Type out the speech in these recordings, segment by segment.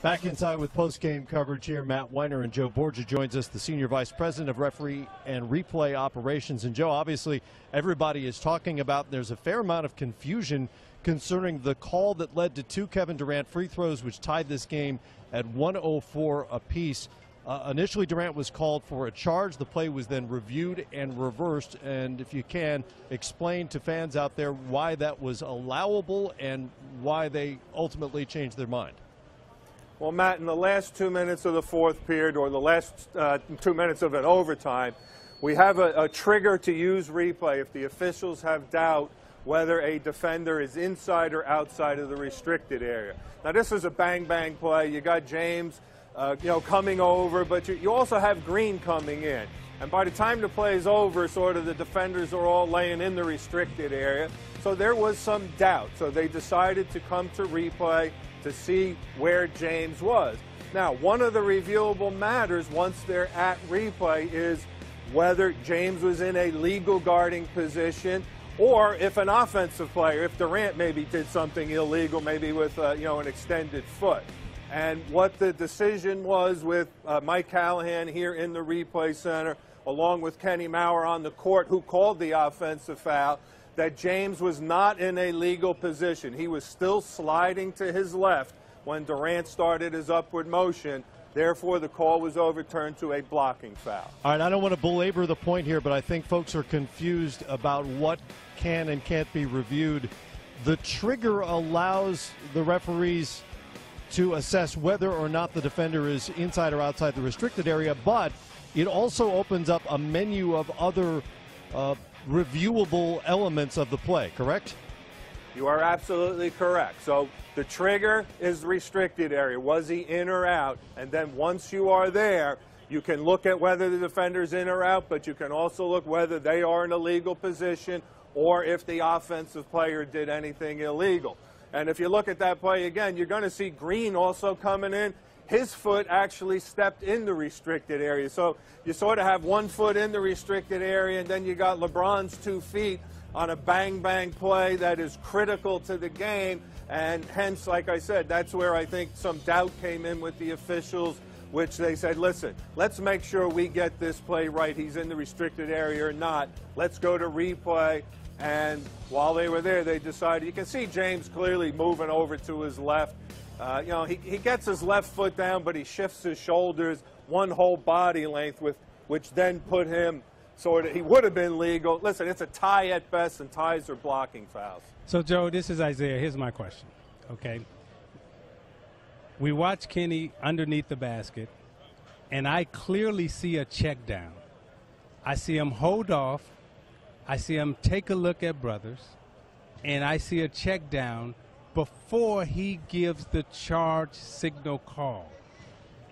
Back inside with post-game coverage here. Matt Weiner and Joe Borgia joins us, the Senior Vice President of Referee and Replay Operations. And Joe, obviously everybody is talking about there's a fair amount of confusion concerning the call that led to 2 Kevin Durant free throws, which tied this game at 104 apiece. Initially, Durant was called for a charge. The play was then reviewed and reversed. And if you can, explain to fans out there why that was allowable and why they ultimately changed their mind. Well, Matt, in the last 2 minutes of the fourth period, or the last 2 minutes of an overtime, we have a trigger to use replay if the officials have doubt whether a defender is inside or outside of the restricted area. Now, this is a bang-bang play. You got James, coming over, but you also have Green coming in. And by the time the play is over, sort of the defenders are all laying in the restricted area. So there was some doubt. So they decided to come to replay to see where James was. Now, one of the reviewable matters once they're at replay is whether James was in a legal guarding position, or if an offensive player, if Durant maybe did something illegal, maybe with an extended foot. And what the decision was with Mike Callahan here in the replay center, along with Kenny Maurer on the court, who called the offensive foul, that James was not in a legal position. He was still sliding to his left when Durant started his upward motion. Therefore, the call was overturned to a blocking foul. All right, I don't want to belabor the point here, but I think folks are confused about what can and can't be reviewed. The trigger allows the referees to assess whether or not the defender is inside or outside the restricted area, but it also opens up a menu of other reviewable elements of the play, correct? You are absolutely correct. So the trigger is the restricted area. Was he in or out? And then once you are there, you can look at whether the defender's in or out, but you can also look whether they are in a legal position or if the offensive player did anything illegal. And if you look at that play again, you're going to see Green also coming in. His foot actually stepped in the restricted area. So you sort of have 1 foot in the restricted area, and then you got LeBron's 2 feet on a bang-bang play that is critical to the game. And hence, like I said, that's where I think some doubt came in with the officials, which they said, listen, let's make sure we get this play right. He's in the restricted area or not. Let's go to replay. And while they were there, they decided, you can see James clearly moving over to his left. He gets his left foot down, but he shifts his shoulders 1 whole body length, which then put him he would have been legal. Listen, it's a tie at best, and ties are blocking fouls. So, Joe, this is Isaiah. Here's my question, okay? We watch Kenny underneath the basket, and I clearly see a check down. I see him hold off. I see him take a look at Brothers, and I see a check down before he gives the charge signal call,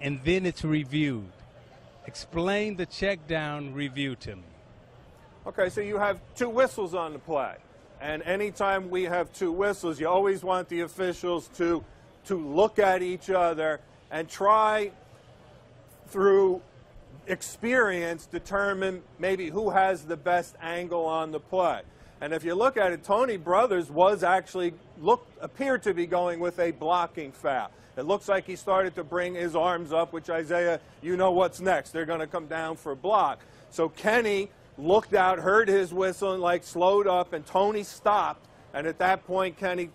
and then it's reviewed. Explain the check down review to me. Okay, so you have 2 whistles on the play, and anytime we have 2 whistles, you always want the officials to look at each other and try through experience determine maybe who has the best angle on the play. And if you look at it, Tony Brothers was actually appeared to be going with a blocking foul. It looks like he started to bring his arms up, which, Isaiah, you know what's next. They're going to come down for a block. So Kenny looked out, heard his whistle, and slowed up, and Tony stopped. And at that point, Kenny,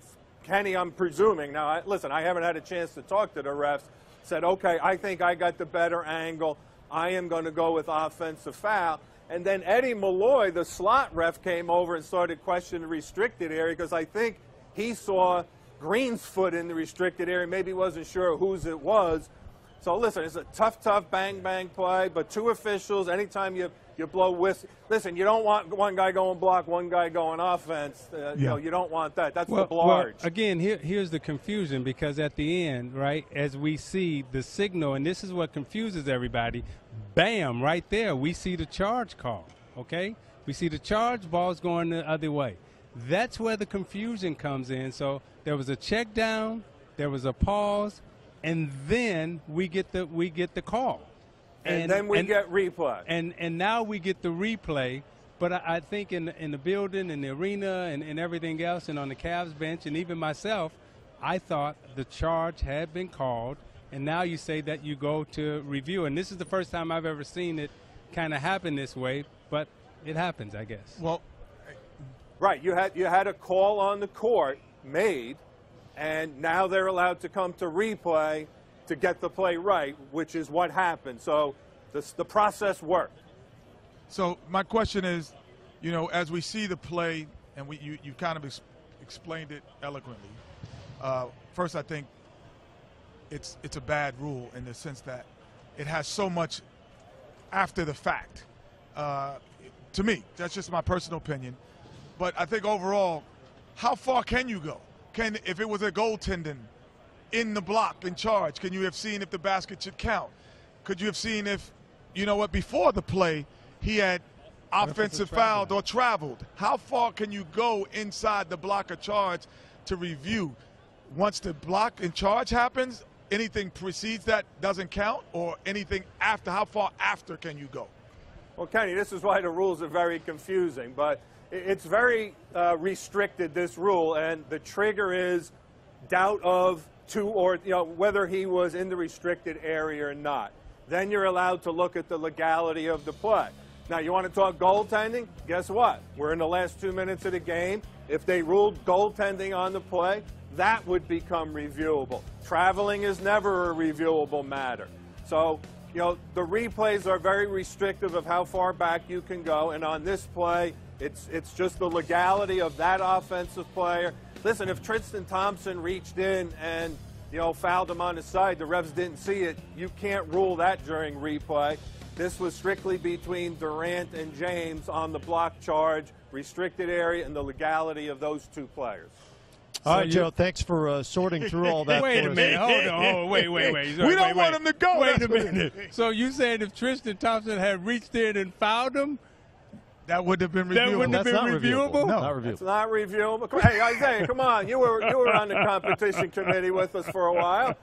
I'm presuming, now, listen, I haven't had a chance to talk to the refs, said, okay, I think I got the better angle. I am going to go with offensive foul. And then Eddie Malloy, the slot ref, came over and started questioning the restricted area because I think he saw Green's foot in the restricted area, maybe wasn't sure whose it was. So listen, it's a tough bang-bang play, but 2 officials, anytime you blow whistle, listen, you don't want one guy going block, one guy going offense. You don't want that. That's the blarge. Well, again, here's the confusion, because at the end, right, as we see the signal, and this is what confuses everybody, bam, right there, we see the charge call, okay? We see the charge, ball's going the other way. That's where the confusion comes in. So there was a check down, there was a pause, and then we get the call. And then we get replay. And now we get the replay. But I think in the building, in the arena, and everything else, and on the Cavs bench, and even myself, I thought the charge had been called, and now you say that you go to review. And this is the first time I've ever seen it kind of happen this way, but it happens, I guess. Well, right, you had a call on the court made, and now they're allowed to come to replay to get the play right, which is what happened. So the process worked. so my question is, you know, as we see the play, and you kind of explained it eloquently. First, I think it's a bad rule in the sense that it has so much after the fact. To me, that's just my personal opinion. But I think overall, how far can you go? If it was a goaltending in the block in charge, can you have seen if the basket should count? Could you have seen if, you know what, before the play, he had offensive fouled or traveled? How far can you go inside the block of charge to review? Once the block in charge happens, anything precedes that doesn't count, or anything after? How far after can you go? Well, Kenny, this is why the rules are very confusing, but it's very restricted, this rule, and the trigger is doubt of whether he was in the restricted area or not. Then you're allowed to look at the legality of the play. Now, you want to talk goaltending? Guess what? We're in the last 2 minutes of the game. If they ruled goaltending on the play, that would become reviewable. Traveling is never a reviewable matter. So, you know, the replays are very restrictive of how far back you can go, and on this play, it's just the legality of that offensive player. Listen, if Tristan Thompson reached in and, you know, fouled him on the side, the refs didn't see it, you can't rule that during replay. This was strictly between Durant and James on the block charge, restricted area, and the legality of those two players. All right, Joe, thanks for sorting through all that. Wait a minute. Hold on. Wait. We don't want him to go. Wait a minute. So you saying if Tristan Thompson had reached in and fouled him, that would have been reviewable? that wouldn't have been reviewable? No, not reviewable. It's not reviewable. Hey, Isaiah, come on. You were on the competition committee with us for a while.